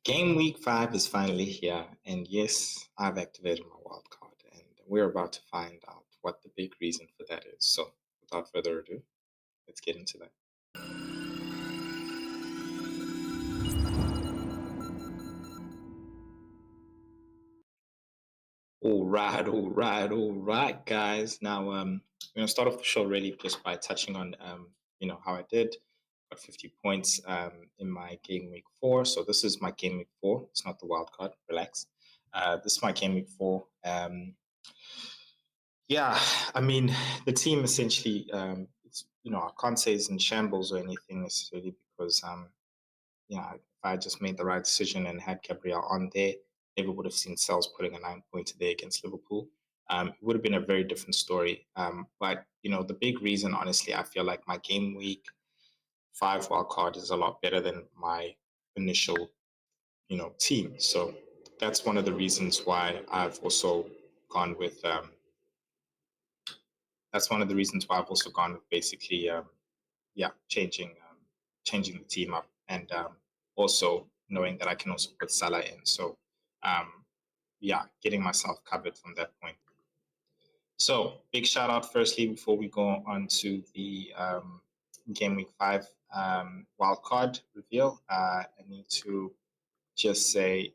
Game week 5 is finally here, and yes, I've activated my wild card, and we're about to find out what the big reason for that is. So, without further ado, let's get into that. All right, guys. Now, I'm gonna start off the show really just by touching on, how I did. Got 50 points in my game week 4. So this is my game week 4. It's not the wild card. Relax. This is my game week 4. Yeah, I mean, the team essentially, I can't say it's in shambles or anything necessarily because, if I just made the right decision and had Gabriel on there, maybe would have seen Sales putting a 9-pointer there against Liverpool. It would have been a very different story. But, the big reason, honestly, I feel like my game week 5 wild card is a lot better than my initial, team. So that's one of the reasons why I've also gone with that's one of the reasons why I've also gone with basically, changing the team up, and also knowing that I can also put Salah in. So, getting myself covered from that point. So, big shout out firstly before we go on to the game week 5 wild card reveal. I need to just say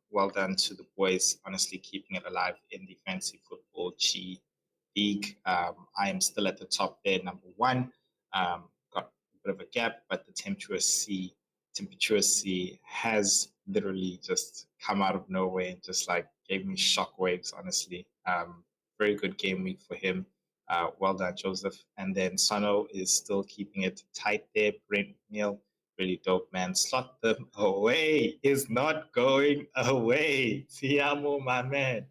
well done to the boys, honestly keeping it alive in the fantasy football G League. I am still at the top there, number 1. Got a bit of a gap, but the temperature has literally just come out of nowhere and just like gave me shockwaves, honestly. Very good game week for him. Well done, Joseph. And then Sano is still keeping it tight there. Brent Neal, really dope, man. Slot them away. Is not going away. Tiamo, my man.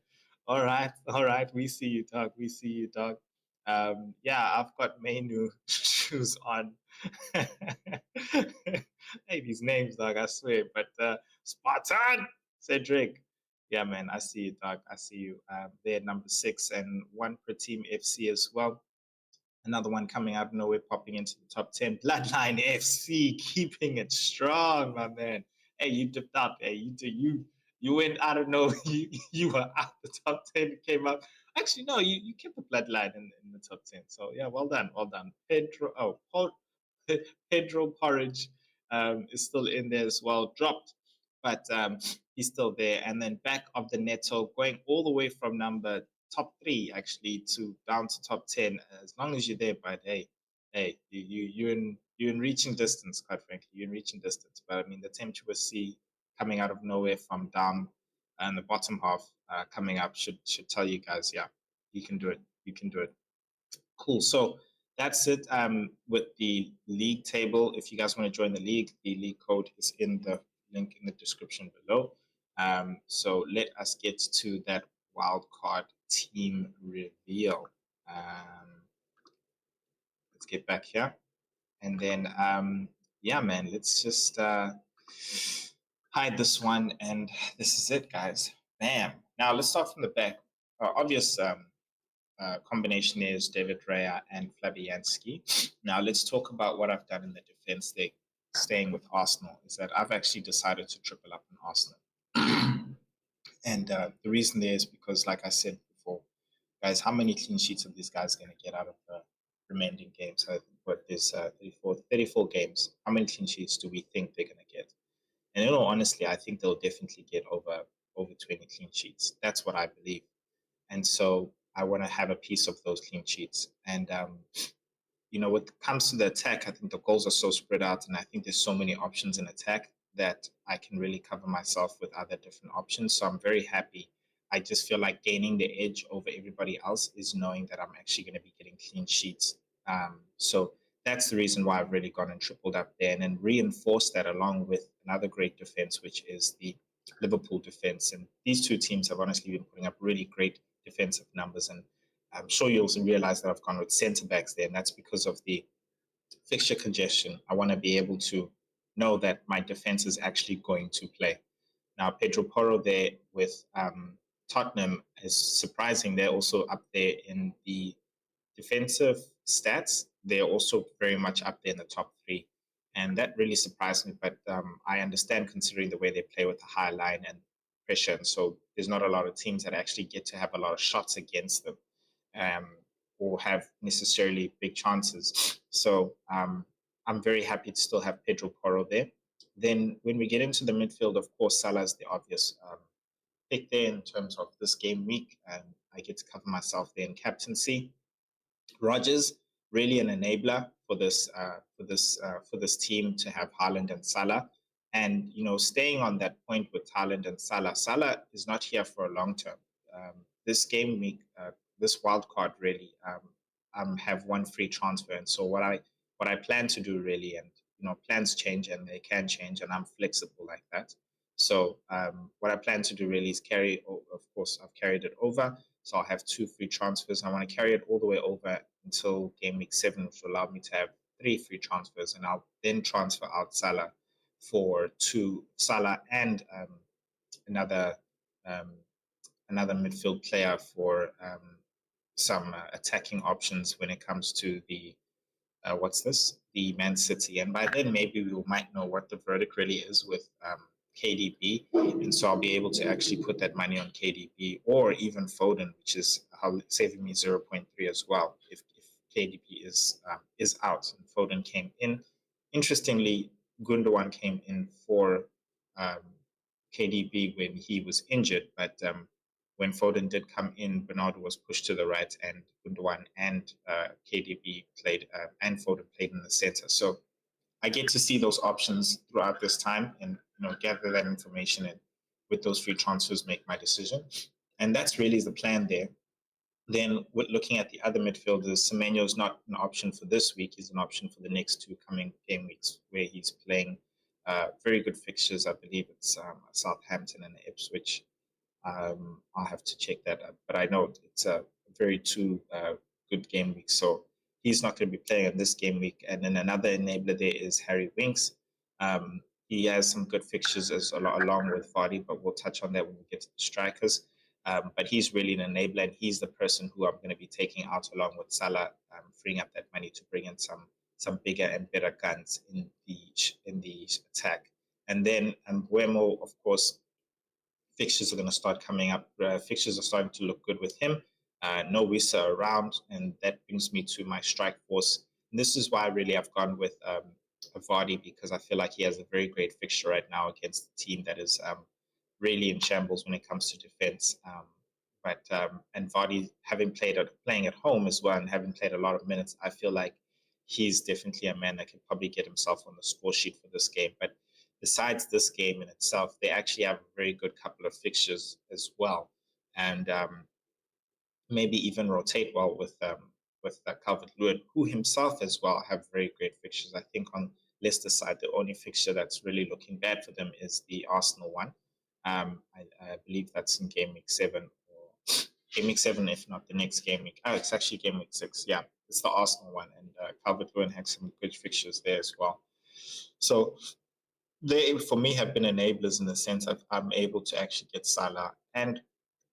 All right. We see you, dog. We see you, dog. I've got Menu shoes on. Hey, these names, dog, I swear. But Spartan, Cedric. Yeah, man, I see you, dog. I see you. They're number 6 and 1 per team FC as well. Another one coming out of nowhere, popping into the top 10. Bloodline FC, keeping it strong, my man. Hey, you dipped out. Hey, you went out of nowhere. You were out the top 10, came up. Actually, no, you kept the bloodline in the top 10. So yeah, well done, well done. Pedro Porridge is still in there as well. Dropped, but he's still there. And then back of the Neto, going all the way from number top 3 actually to down to top 10. As long as you're there, but hey, you're in reaching distance. Quite frankly, you're in reaching distance. But I mean, the tempestuous sea coming out of nowhere from down and the bottom half coming up should tell you guys, yeah, you can do it. You can do it. Cool. So that's it with the league table. If you guys want to join the league code is in the link in the description below. So let us get to that wildcard team reveal. Let's get back here. And then, man, let's just hide this one. And this is it, guys. Bam. Now let's start from the back. Obvious combination is David Raya and Fabianski. Now let's talk about what I've done in the defense there. Staying with Arsenal is that I've actually decided to triple up on Arsenal. And the reason there is because, like I said before, guys, how many clean sheets are these guys going to get out of the remaining games? There's 34 games. How many clean sheets do we think they're going to get? And honestly, I think they'll definitely get over 20 clean sheets. That's what I believe. And so I want to have a piece of those clean sheets. And, when it comes to the attack, I think the goals are so spread out, and I think there's so many options in attack that I can really cover myself with other different options. So I'm very happy. I just feel like gaining the edge over everybody else is knowing that I'm actually going to be getting clean sheets. So that's the reason why I've really gone and tripled up there, and then reinforced that along with another great defense, which is the Liverpool defense. And these two teams have honestly been putting up really great defensive numbers. And I'm sure you also realize that I've gone with centre backs there, and that's because of the fixture congestion. I want to be able to know that my defense is actually going to play. Now, Pedro Porro there with Tottenham is surprising. They're also up there in the defensive stats. They're also very much up there in the top 3. And that really surprised me. But I understand considering the way they play with the high line and pressure. And so there's not a lot of teams that actually get to have a lot of shots against them, um, or have necessarily big chances. So I'm very happy to still have Pedro Porro there. Then when we get into the midfield, of course, Salah is the obvious pick there in terms of this game week. And I get to cover myself there in captaincy. Rogers really an enabler for this team to have Haaland and Salah. And staying on that point with Haaland and Salah, Salah is not here for a long term. This game week, this wild card really have one free transfer, and so what I plan to do really, and plans change and they can change, and I'm flexible like that. So what I plan to do really is carry. Of course, I've carried it over. So I'll have two free transfers. I want to carry it all the way over until game week 7, which will allow me to have 3 free transfers. And I'll then transfer out Salah for Salah and another um, another midfield player for some attacking options when it comes to the Man City. And by then, maybe we might know what the verdict really is with KDB. And so I'll be able to actually put that money on KDB or even Foden, which is saving me 0.3 as well if KDB is out and Foden came in. Interestingly, Gundogan came in for um, KDB when he was injured, but when Foden did come in, Bernardo was pushed to the right, and Gundogan and KDB played, and Foden played in the center. So I get to see those options throughout this time, and gather that information, and with those free transfers, make my decision. And that's really the plan there. Then, with looking at the other midfielders, Semenyo is not an option for this week. He's an option for the next 2 coming game weeks, where he's playing very good fixtures. I believe it's Southampton and Ipswich. I'll have to check that up, but I know it's a very 2 good game weeks, so he's not going to be playing in this game week. And then another enabler there is Harry Winks. He has some good fixtures along with Vardy, but we'll touch on that when we get to the strikers. But he's really an enabler, and he's the person who I'm going to be taking out along with Salah, freeing up that money to bring in some bigger and better guns in the attack. And then Buemo, of course, fixtures are going to start coming up. Fixtures are starting to look good with him. No Wissa around, and that brings me to my strike force. And this is why really I've gone with Vardy, because I feel like he has a very great fixture right now against the team that is really in shambles when it comes to defense. And Vardy, playing at home as well and having played a lot of minutes, I feel like he's definitely a man that could probably get himself on the score sheet for this game. But besides this game in itself, they actually have a very good couple of fixtures as well, and maybe even rotate well with Calvert-Lewin, who himself as well have very great fixtures. I think on Leicester side, the only fixture that's really looking bad for them is the Arsenal one. I believe that's in game week 7 or game week 7, if not the next game week. Oh, it's actually game week 6. Yeah, it's the Arsenal one, and Calvert-Lewin has some good fixtures there as well. So they, for me, have been enablers in the sense of I'm able to actually get Salah. And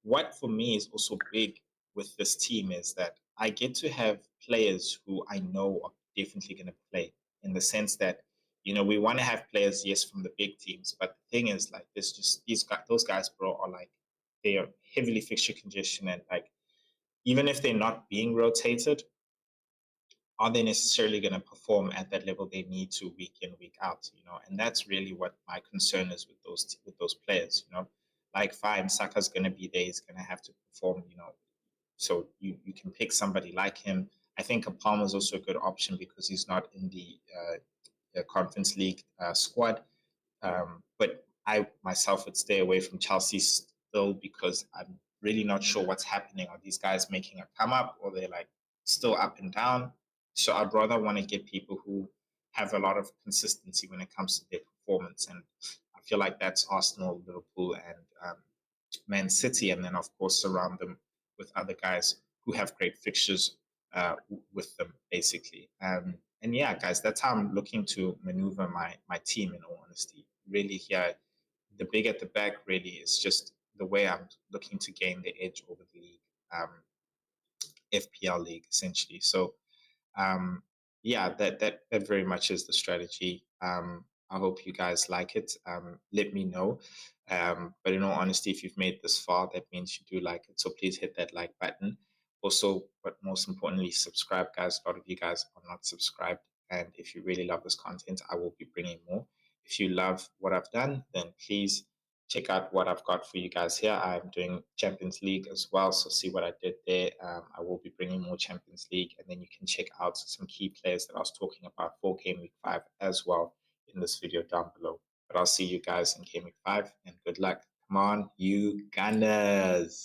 what for me is also big with this team is that I get to have players who I know are definitely going to play, in the sense that, we want to have players, yes, from the big teams. But the thing is, like, this just those guys, bro, are like, they are heavily fixture congestion, and like, even if they're not being rotated, are they necessarily going to perform at that level they need to week in, week out? And that's really what my concern is with those players. Like, fine, Saka's going to be there, he's going to have to perform. So you can pick somebody like him. I think Palmer is also a good option because he's not in the Conference League squad. But I myself would stay away from Chelsea still, because I'm really not sure what's happening. Are these guys making a come up, or they're like still up and down? So I'd rather want to get people who have a lot of consistency when it comes to their performance. And I feel like that's Arsenal, Liverpool, and Man City. And then, of course, surround them with other guys who have great fixtures with them, basically. And yeah, guys, that's how I'm looking to maneuver my team, in all honesty. Really, here, the big at the back really is just the way I'm looking to gain the edge over the league, FPL league, essentially. So, yeah, that very much is the strategy. I hope you guys like it. Let me know. But in all honesty, if you've made this far, that means you do like it. So please hit that like button. Also, but most importantly, subscribe, guys. A lot of you guys are not subscribed. And if you really love this content, I will be bringing more. If you love what I've done, then please check out what I've got for you guys here. I'm doing Champions League as well, so see what I did there. I will be bringing more Champions League, and then you can check out some key players that I was talking about for Game Week 5 as well in this video down below. But I'll see you guys in Game Week 5, and good luck. Come on, you Gunners!